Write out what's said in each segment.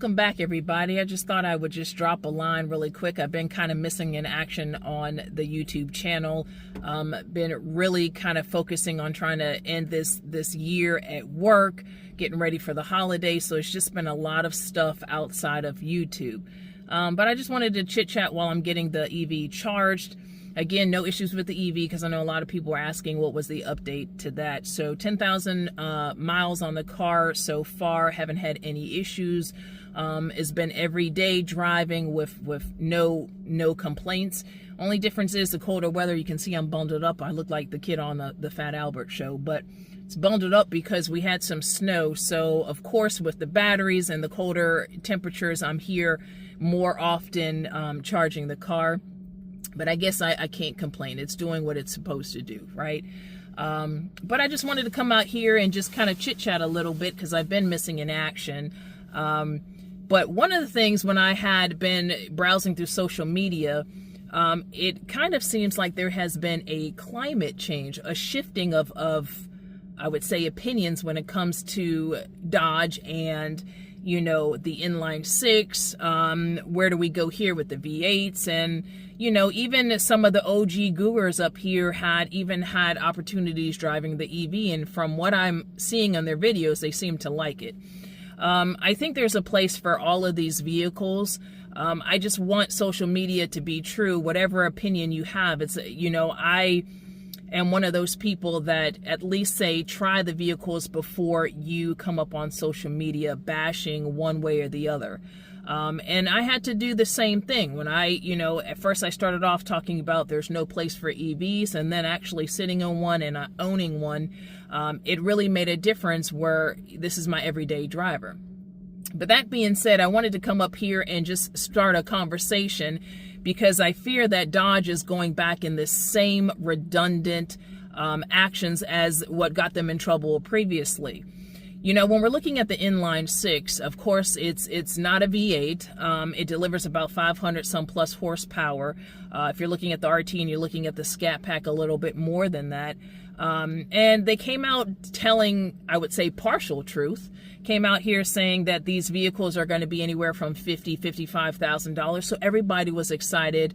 welcome back, everybody. I just thought I would just drop a line really quick. I've been kind of missing in action on the YouTube channel. Been really kind of focusing on trying to end this year at work, getting ready for the holidays. So it's just been a lot of stuff outside of YouTube. But I just wanted to chit chat while I'm getting the EV charged. Again, no issues with the EV because I know a lot of people are asking what was the update to that. So 10,000 miles on the car so far, haven't had any issues. It's been everyday driving with no complaints. Only difference is the colder weather. You can see I'm bundled up. I look like the kid on the Fat Albert show, but it's bundled up because we had some snow. So of course, with the batteries and the colder temperatures, I'm here more often charging the car. But I guess I can't complain. It's doing what it's supposed to do, right? But I just wanted to come out here and just kind of chit-chat a little bit because I've been missing in action. But one of the things when I had been browsing through social media, it kind of seems like there has been a climate change, a shifting of I would say, opinions when it comes to Dodge and, you know, the inline-six. Where do we go here with the V8s? And, you know, even some of the OG gurus up here had opportunities driving the EV. And from what I'm seeing on their videos, they seem to like it. I think there's a place for all of these vehicles. I just want social media to be true. Whatever opinion you have, it's, you know, I am one of those people that at least say try the vehicles before you come up on social media bashing one way or the other. And I had to do the same thing when at first I started off talking about there's no place for EVs, and then actually sitting on one and owning one, it really made a difference where this is my everyday driver. But that being said, I wanted to come up here and just start a conversation because I fear that Dodge is going back in the same redundant actions as what got them in trouble previously. You know, when we're looking at the inline-six, of course, it's not a V8. It delivers about 500 some plus horsepower. If you're looking at the RT and you're looking at the Scat Pack, a little bit more than that. And they came out telling, I would say, partial truth. Came out here saying that these vehicles are going to be anywhere from $50,000, $55,000. So everybody was excited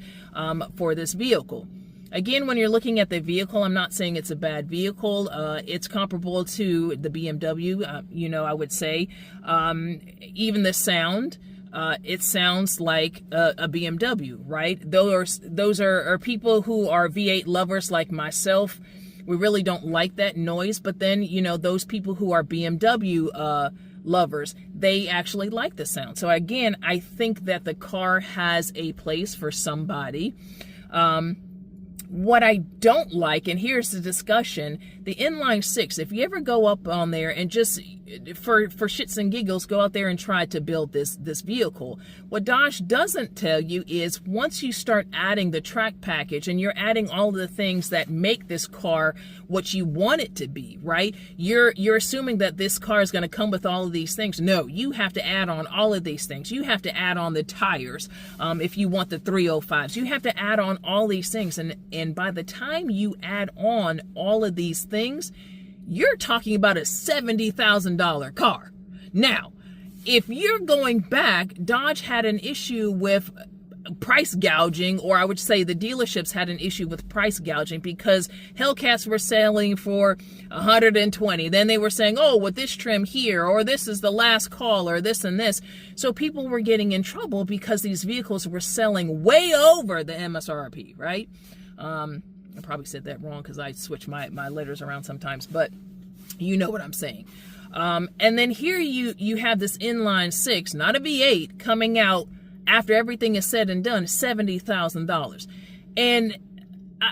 for this vehicle. Again, when you're looking at the vehicle, I'm not saying it's a bad vehicle. It's comparable to the BMW, you know, I would say. Even the sound, it sounds like a BMW, right? Those are people who are V8 lovers like myself. We really don't like that noise. But then, you know, those people who are BMW lovers, they actually like the sound. So again, I think that the car has a place for somebody. What I don't like, and here's the discussion, the inline-six, if you ever go up on there and just for shits and giggles, go out there and try to build this vehicle. What Dodge doesn't tell you is once you start adding the track package and you're adding all of the things that make this car what you want it to be, right? You're assuming that this car is going to come with all of these things. No, you have to add on all of these things. You have to add on the tires if you want the 305s. You have to add on all these things. And by the time you add on all of these things, you're talking about a $70,000 car. Now, if you're going back, Dodge had an issue with price gouging, or I would say the dealerships had an issue with price gouging because Hellcats were selling for $120. Then they were saying, oh, with this trim here, or this is the last call, or this and this. So people were getting in trouble because these vehicles were selling way over the MSRP, right? I probably said that wrong because I switch my letters around sometimes, but you know what I'm saying. And then here you have this inline-six, not a V8, coming out after everything is said and done, $70,000. And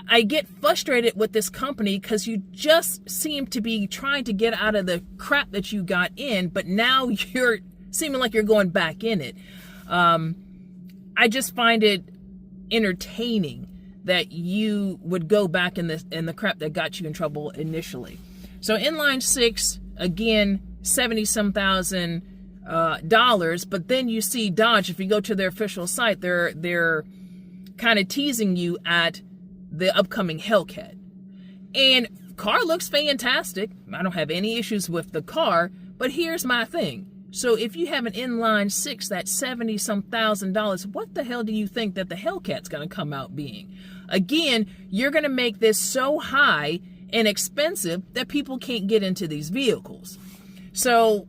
I get frustrated with this company because you just seem to be trying to get out of the crap that you got in, but now you're seeming like you're going back in it. I just find it entertaining that you would go back in the crap that got you in trouble initially. So inline-six, again, 70-some thousand dollars, but then you see Dodge, if you go to their official site, they're kind of teasing you at the upcoming Hellcat. And car looks fantastic. I don't have any issues with the car, but here's my thing. So if you have an inline-six that's 70-some thousand, what the hell do you think that the Hellcat's going to come out being? Again, you're going to make this so high and expensive that people can't get into these vehicles. So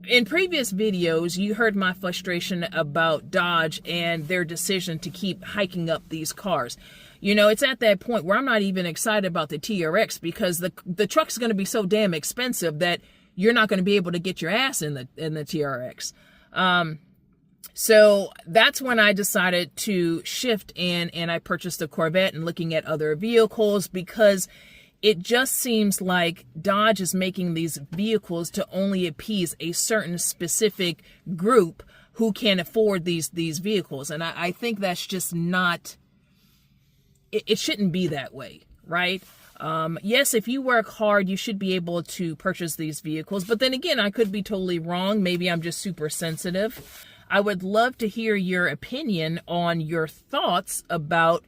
in previous videos, you heard my frustration about Dodge and their decision to keep hiking up these cars. You know, it's at that point where I'm not even excited about the TRX because the truck's going to be so damn expensive that you're not going to be able to get your ass in the TRX. So that's when I decided to shift and I purchased a Corvette and looking at other vehicles, because it just seems like Dodge is making these vehicles to only appease a certain specific group who can afford these vehicles. And I think that's just not, it shouldn't be that way, right? Yes, if you work hard, you should be able to purchase these vehicles. But then again, I could be totally wrong. Maybe I'm just super sensitive. I would love to hear your opinion on your thoughts about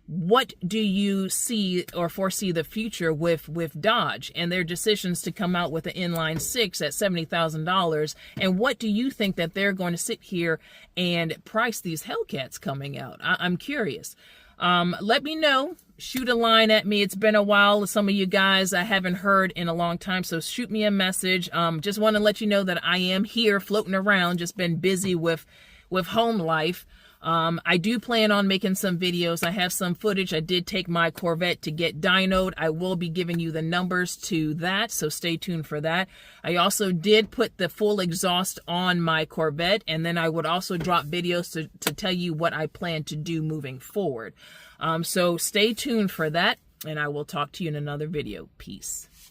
what do you see or foresee the future with Dodge and their decisions to come out with an inline-six at $70,000, and what do you think that they're going to sit here and price these Hellcats coming out? I'm curious. Let me know. Shoot a line at me. It's been a while. Some of you guys I haven't heard in a long time, so shoot me a message. Just want to let you know that I am here floating around, just been busy with home life. I do plan on making some videos. I have some footage. I did take my Corvette to get dynoed. I will be giving you the numbers to that, so stay tuned for that. I also did put the full exhaust on my Corvette, and then I would also drop videos to tell you what I plan to do moving forward. So stay tuned for that, and I will talk to you in another video. Peace.